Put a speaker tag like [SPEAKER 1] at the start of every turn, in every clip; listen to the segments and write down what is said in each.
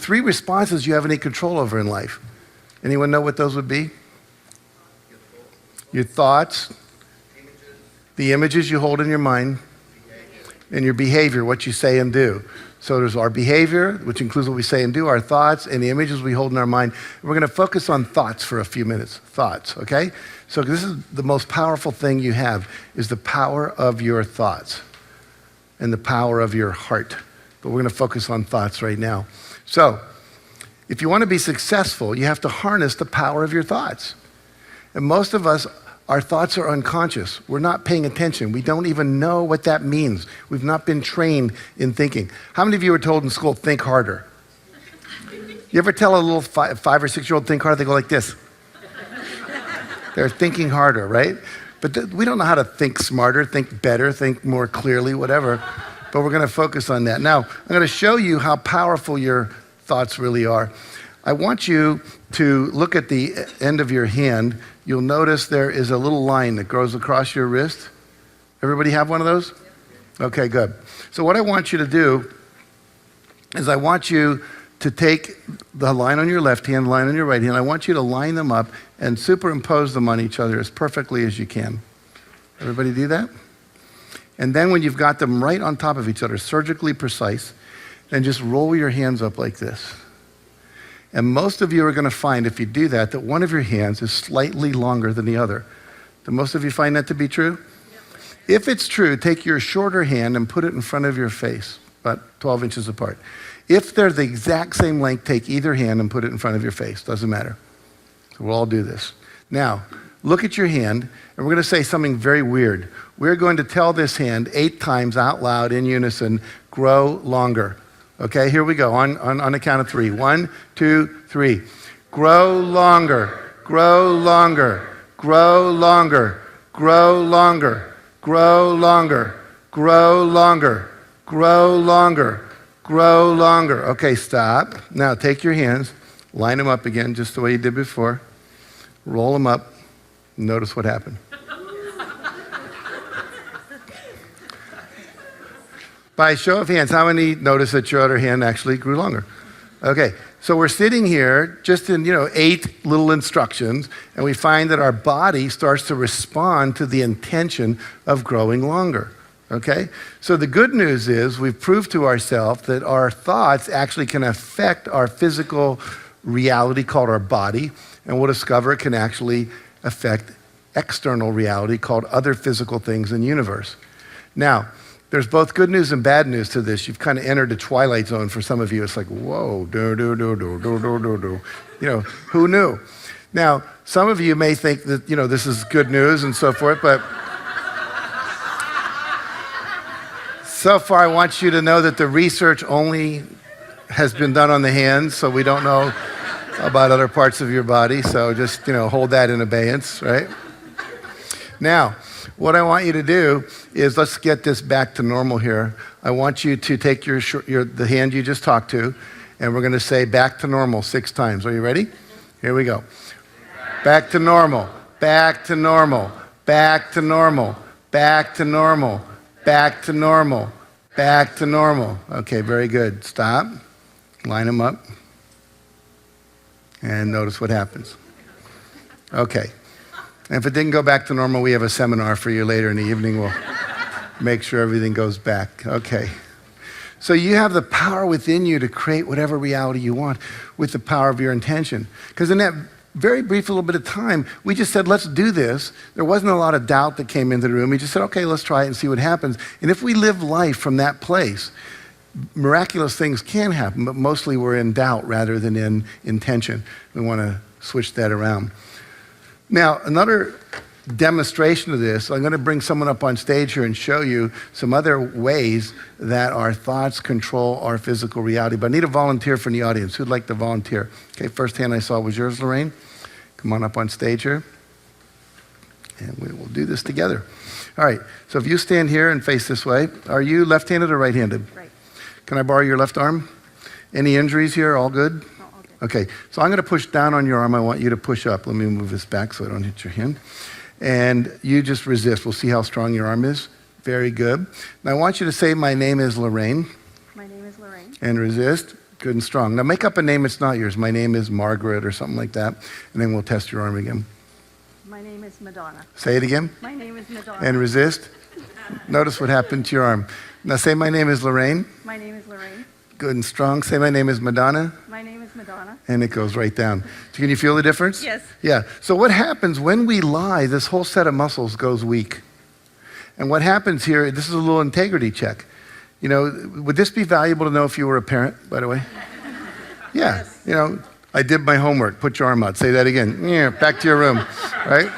[SPEAKER 1] 3 responses you have any control over in life. Anyone know what those would be? Your thoughts, the images you hold in your mind, and your behavior, what you say and do. So there's our behavior, which includes what we say and do, our thoughts, and the images we hold in our mind. And we're going to focus on thoughts for a few minutes. Thoughts, okay? So this is the most powerful thing you have, is the power of your thoughts and the power of your heart. But we're going to focus on thoughts right now. So if you want to be successful, you have to harness the power of your thoughts. And most of us, our thoughts are unconscious. We're not paying attention. We don't even know what that means. We've not been trained in thinking. How many of you were told in school, think harder? You ever tell a little 5 or 6-year-old think harder? They go like this. They're thinking harder, right? But we don't know how to think smarter, think better, think more clearly, whatever. But we're going to focus on that. Now, I'm going to show you how powerful your thoughts really are. I want you to look at the end of your hand. You'll notice there is a little line that goes across your wrist. Everybody have one of those? Okay, good. So what I want you to do is I want you to take the line on your left hand, the line on your right hand. I want you to line them up and superimpose them on each other as perfectly as you can. Everybody do that? And then when you've got them right on top of each other, surgically precise, then just roll your hands up like this. And most of you are going to find, if you do that, that one of your hands is slightly longer than the other. Do most of you find that to be true? Yep. If it's true, take your shorter hand and put it in front of your face, about 12 inches apart. If they're the exact same length, take either hand and put it in front of your face. Doesn't matter. So we'll all do this. Now, look at your hand, and we're going to say something very weird. We're going to tell this hand 8 times out loud in unison, grow longer. Okay, here we go, on the count of 3. 1, 2, 3. Grow longer, grow longer, grow longer, grow longer, grow longer, grow longer, grow longer, grow longer. Okay, stop. Now take your hands, line them up again, just the way you did before. Roll them up. Notice what happened. By show of hands, how many notice that your other hand actually grew longer? Okay, so we're sitting here just in, 8 little instructions, and we find that our body starts to respond to the intention of growing longer, okay? So the good news is we've proved to ourselves that our thoughts actually can affect our physical reality called our body, and we'll discover it can actually affect external reality called other physical things in the universe. Now, there's both good news and bad news to this. You've kind of entered the twilight zone for some of you. It's like, whoa, who knew? Now, some of you may think that, this is good news and so forth, but so far I want you to know that the research only has been done on the hands, so we don't know about other parts of your body, so just, hold that in abeyance, right? Now, what I want you to do is, let's get this back to normal here. I want you to take the hand you just talked to, and we're going to say back to normal 6 times. Are you ready? Here we go. Back to normal, back to normal, back to normal, back to normal, back to normal, back to normal. Okay, very good. Stop. Line them up. And notice what happens. Okay. And if it didn't go back to normal, we have a seminar for you later in the evening. We'll make sure everything goes back. Okay. So you have the power within you to create whatever reality you want with the power of your intention. Because in that very brief little bit of time, we just said, let's do this. There wasn't a lot of doubt that came into the room. We just said, okay, let's try it and see what happens. And if we live life from that place, miraculous things can happen, but mostly we're in doubt rather than in intention. We want to switch that around. Now, another demonstration of this, I'm going to bring someone up on stage here and show you some other ways that our thoughts control our physical reality. But I need a volunteer from the audience. Who'd like to volunteer? Okay, first hand I saw was yours, Lorraine. Come on up on stage here. And we will do this together. All right, so if you stand here and face this way, are you left-handed or right-handed?
[SPEAKER 2] Right.
[SPEAKER 1] Can I borrow your left arm? Any injuries here? All good? Okay, so I'm going to push down on your arm. I want you to push up. Let me move this back so I don't hit your hand. And you just resist. We'll see how strong your arm is. Very good. Now I want you to say, my name is Lorraine.
[SPEAKER 2] My name is Lorraine.
[SPEAKER 1] And resist. Good and strong. Now make up a name that's not yours. My name is Margaret or something like that. And then we'll test your arm again.
[SPEAKER 2] My name is Madonna.
[SPEAKER 1] Say it again.
[SPEAKER 2] My name is Madonna.
[SPEAKER 1] And resist. Notice what happened to your arm. Now say my name is Lorraine.
[SPEAKER 2] My name is Lorraine.
[SPEAKER 1] Good and strong. Say my name is Madonna.
[SPEAKER 2] My name is Madonna.
[SPEAKER 1] And it goes right down. Can you feel the difference?
[SPEAKER 2] Yes.
[SPEAKER 1] Yeah. So what happens when we lie, this whole set of muscles goes weak. And what happens here, this is a little integrity check. You know, would this be valuable to know if you were a parent, by the way? Yeah.
[SPEAKER 2] Yes.
[SPEAKER 1] You know, I did my homework. Put your arm out. Say that again. Yeah, back to your room, right?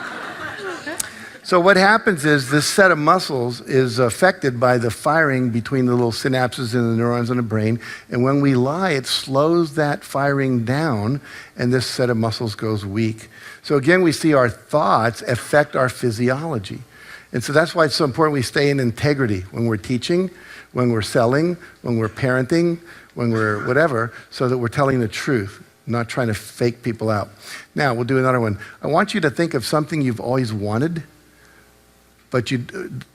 [SPEAKER 1] So what happens is this set of muscles is affected by the firing between the little synapses in the neurons in the brain. And when we lie, it slows that firing down, and this set of muscles goes weak. So again, we see our thoughts affect our physiology. And so that's why it's so important we stay in integrity when we're teaching, when we're selling, when we're parenting, when we're whatever, so that we're telling the truth, not trying to fake people out. Now, we'll do another one. I want you to think of something you've always wanted, but you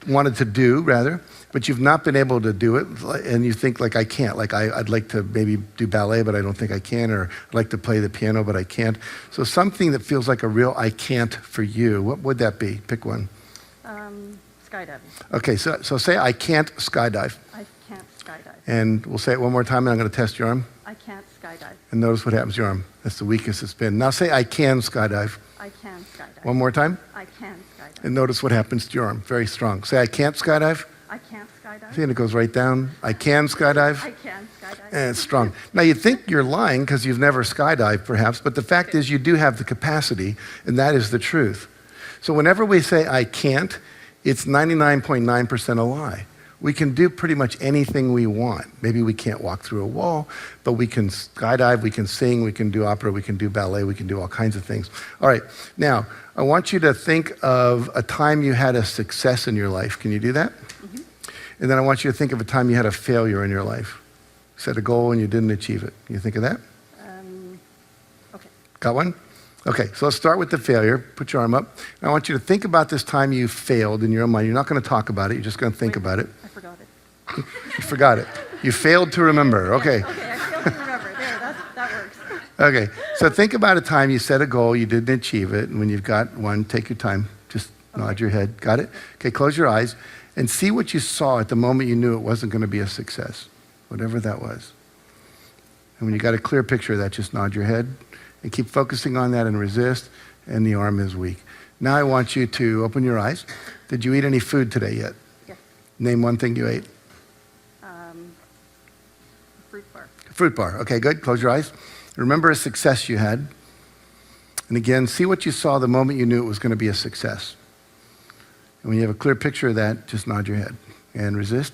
[SPEAKER 1] wanted to do, rather, but you've not been able to do it, and you think, like, I can't. Like, I'd like to maybe do ballet, but I don't think I can, or I'd like to play the piano, but I can't. So something that feels like a real I can't for you, what would that be? Pick one.
[SPEAKER 2] Skydiving.
[SPEAKER 1] Okay, so say I can't skydive.
[SPEAKER 2] I can't skydive.
[SPEAKER 1] And we'll say it one more time, and I'm going to test your arm.
[SPEAKER 2] I can't skydive.
[SPEAKER 1] And notice what happens to your arm. That's the weakest it's been. Now say I can skydive.
[SPEAKER 2] I can skydive.
[SPEAKER 1] One more time.
[SPEAKER 2] I can skydive.
[SPEAKER 1] And notice what happens to your arm. Very strong. Say I can't skydive.
[SPEAKER 2] I can't skydive.
[SPEAKER 1] See, and it goes right down. I can skydive.
[SPEAKER 2] I can skydive.
[SPEAKER 1] And it's strong. Now you'd think you're lying because you've never skydived perhaps, but the fact is you do have the capacity, and that is the truth. So whenever we say I can't, it's 99.9% a lie. We can do pretty much anything we want. Maybe we can't walk through a wall, but we can skydive, we can sing, we can do opera, we can do ballet, we can do all kinds of things. All right, now, I want you to think of a time you had a success in your life. Can you do that? Mm-hmm. And then I want you to think of a time you had a failure in your life. Set a goal and you didn't achieve it. Can you think of that?
[SPEAKER 2] Okay.
[SPEAKER 1] Got one? Okay, so let's start with the failure. Put your arm up. I want you to think about this time you failed in your own mind. You're not going to talk about it. You're just going to think about it.
[SPEAKER 2] I forgot it.
[SPEAKER 1] You forgot it. You failed to remember. Okay.
[SPEAKER 2] Okay, I failed to remember. There, that works.
[SPEAKER 1] Okay, so think about a time you set a goal, you didn't achieve it, and when you've got one, take your time. Just nod your head. Got it? Okay, close your eyes and see what you saw at the moment you knew it wasn't going to be a success, whatever that was. And when you got a clear picture of that, just nod your head and keep focusing on that and resist, and the arm is weak. Now I want you to open your eyes. Did you eat any food today yet?
[SPEAKER 2] Yes.
[SPEAKER 1] Name one thing you ate.
[SPEAKER 2] Fruit bar.
[SPEAKER 1] Fruit bar. Okay, good. Close your eyes. Remember a success you had. And again, see what you saw the moment you knew it was going to be a success. And when you have a clear picture of that, just nod your head and resist.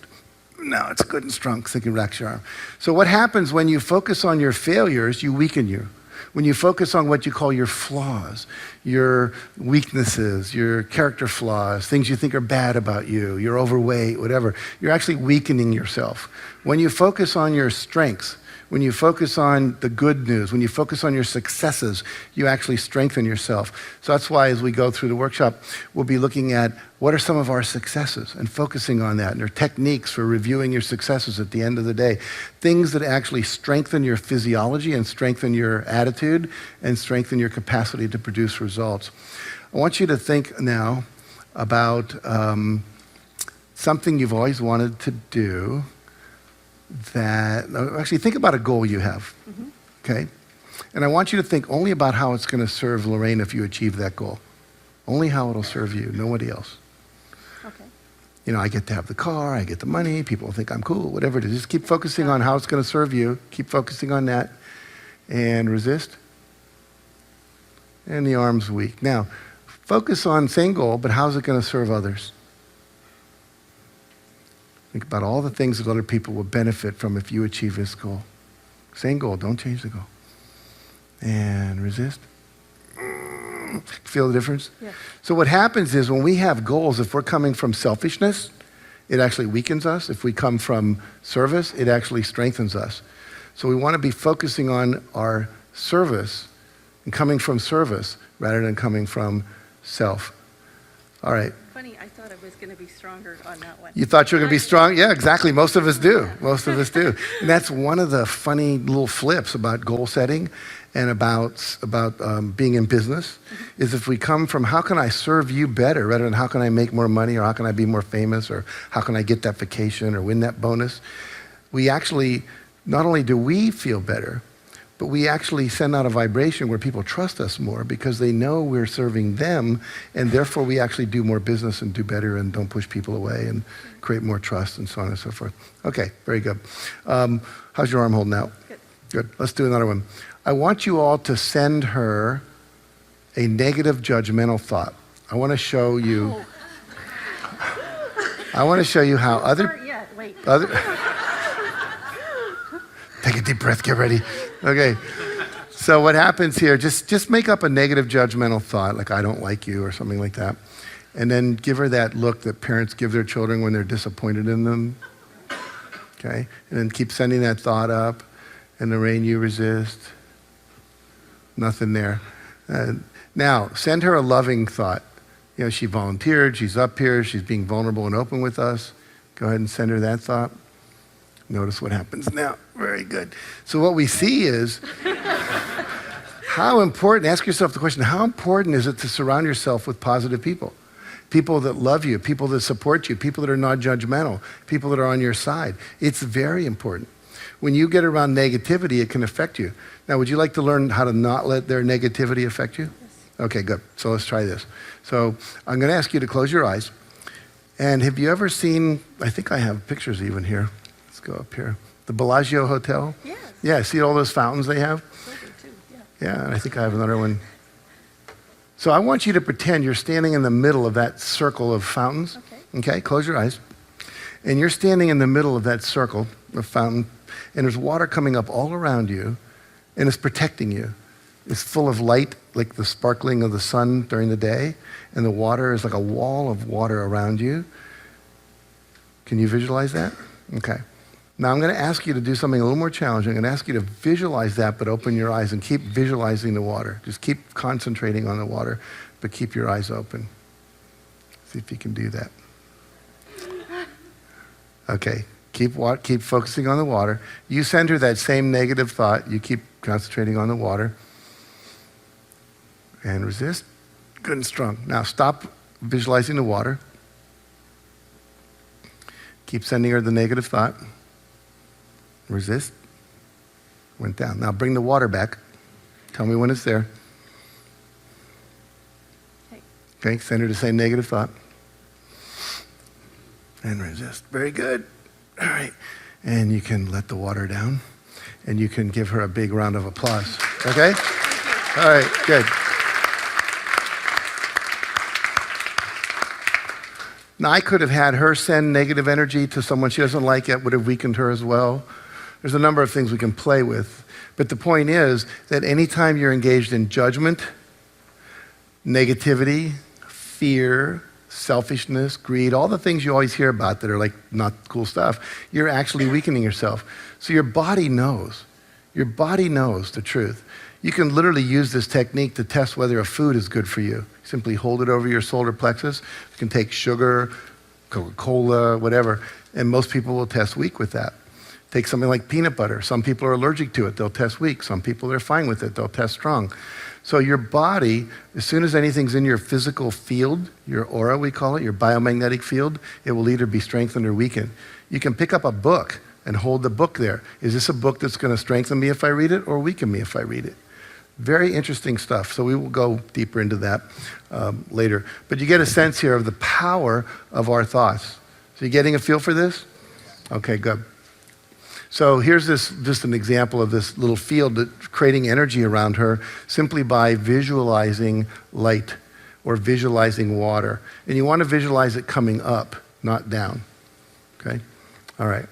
[SPEAKER 1] No, it's good and strong, so you can relax your arm. So what happens when you focus on your failures, you weaken you. When you focus on what you call your flaws, your weaknesses, your character flaws, things you think are bad about you, you're overweight, whatever, you're actually weakening yourself. When you focus on your strengths, when you focus on the good news, when you focus on your successes, you actually strengthen yourself. So that's why as we go through the workshop, we'll be looking at what are some of our successes and focusing on that. And there are techniques for reviewing your successes at the end of the day. Things that actually strengthen your physiology and strengthen your attitude and strengthen your capacity to produce results. I want you to think now about something you've always wanted to do. Actually think about a goal you have, okay? And I want you to think only about how it's going to serve Lorraine if you achieve that goal. Only how it'll serve you, nobody else.
[SPEAKER 2] Okay.
[SPEAKER 1] You know, I get to have the car, I get the money, people think I'm cool, whatever it is. Just keep focusing on how it's going to serve you. Keep focusing on that and resist. And the arm's weak. Now, focus on same goal, but how's it going to serve others? Think about all the things that other people will benefit from if you achieve this goal. Same goal, don't change the goal. And resist. Feel the difference?
[SPEAKER 2] Yes.
[SPEAKER 1] So what happens is when we have goals, if we're coming from selfishness, it actually weakens us. If we come from service, it actually strengthens us. So we want to be focusing on our service and coming from service rather than coming from self. All right.
[SPEAKER 2] Funny, I thought I was going to be stronger on that one.
[SPEAKER 1] You thought you were going to be strong? Yeah, exactly. Most of us do. Most of us do. And that's one of the funny little flips about goal setting and about being in business, is if we come from how can I serve you better rather than how can I make more money or how can I be more famous or how can I get that vacation or win that bonus, we actually, not only do we feel better, but we actually send out a vibration where people trust us more because they know we're serving them, and therefore we actually do more business and do better and don't push people away and create more trust and so on and so forth. Okay, very good. How's your arm holding out?
[SPEAKER 2] Good.
[SPEAKER 1] Good. Let's do another one. I want you all to send her a negative judgmental thought. I want to show you.
[SPEAKER 2] Oh.
[SPEAKER 1] I want to show you how other.
[SPEAKER 2] Start yet. Wait.
[SPEAKER 1] Take a deep breath, get ready. Okay. So what happens here, just make up a negative judgmental thought, like I don't like you or something like that. And then give her that look that parents give their children when they're disappointed in them. Okay? And then keep sending that thought up. And the rain you resist. Nothing there. Now, send her a loving thought. You know, she volunteered, she's up here, she's being vulnerable and open with us. Go ahead and send her that thought. Notice what happens now. Very good. So what we see is how important, ask yourself the question, how important is it to surround yourself with positive people? People that love you, people that support you, people that are not judgmental, people that are on your side. It's very important. When you get around negativity, it can affect you. Now, would you like to learn how to not let their negativity affect you?
[SPEAKER 2] Yes.
[SPEAKER 1] Okay, good. So let's try this. So I'm going to ask you to close your eyes. And have you ever seen, I think I have pictures even here. Let's go up here. The Bellagio Hotel?
[SPEAKER 2] Yes.
[SPEAKER 1] Yeah, see all those fountains they have?
[SPEAKER 2] So good too. Yeah.
[SPEAKER 1] Yeah, and I think I have another one. So I want you to pretend you're standing in the middle of that circle of fountains. Okay, close your eyes. And you're standing in the middle of that circle of fountain, and there's water coming up all around you, and it's protecting you. It's full of light, like the sparkling of the sun during the day, and the water is like a wall of water around you. Can you visualize that? Okay. Now I'm going to ask you to do something a little more challenging. I'm going to ask you to visualize that, but open your eyes and keep visualizing the water. Just keep concentrating on the water, but keep your eyes open. See if you can do that. Okay. Keep focusing on the water. You send her that same negative thought. You keep concentrating on the water. And resist. Good and strong. Now stop visualizing the water. Keep sending her the negative thought. Resist. Went down. Now bring the water back. Tell me when it's there. Okay, send her the same negative thought. And resist. Very good. All right. And you can let the water down. And you can give her a big round of applause. Okay? All right, good. Now, I could have had her send negative energy to someone she doesn't like. It would have weakened her as well. There's a number of things we can play with. But the point is that anytime you're engaged in judgment, negativity, fear, selfishness, greed, all the things you always hear about that are like not cool stuff, you're actually weakening yourself. So your body knows. Your body knows the truth. You can literally use this technique to test whether a food is good for you. Simply hold it over your solar plexus. You can take sugar, Coca-Cola, whatever, and most people will test weak with that. Take something like peanut butter. Some people are allergic to it. They'll test weak. Some people are fine with it. They'll test strong. So your body, as soon as anything's in your physical field, your aura we call it, your biomagnetic field, it will either be strengthened or weakened. You can pick up a book and hold the book there. Is this a book that's going to strengthen me if I read it or weaken me if I read it? Very interesting stuff. So we will go deeper into that later. But you get a sense here of the power of our thoughts. So you getting a feel for this? Okay, good. So here's just an example of this little field that creating energy around her simply by visualizing light or visualizing water. And you want to visualize it coming up, not down. Okay? All right.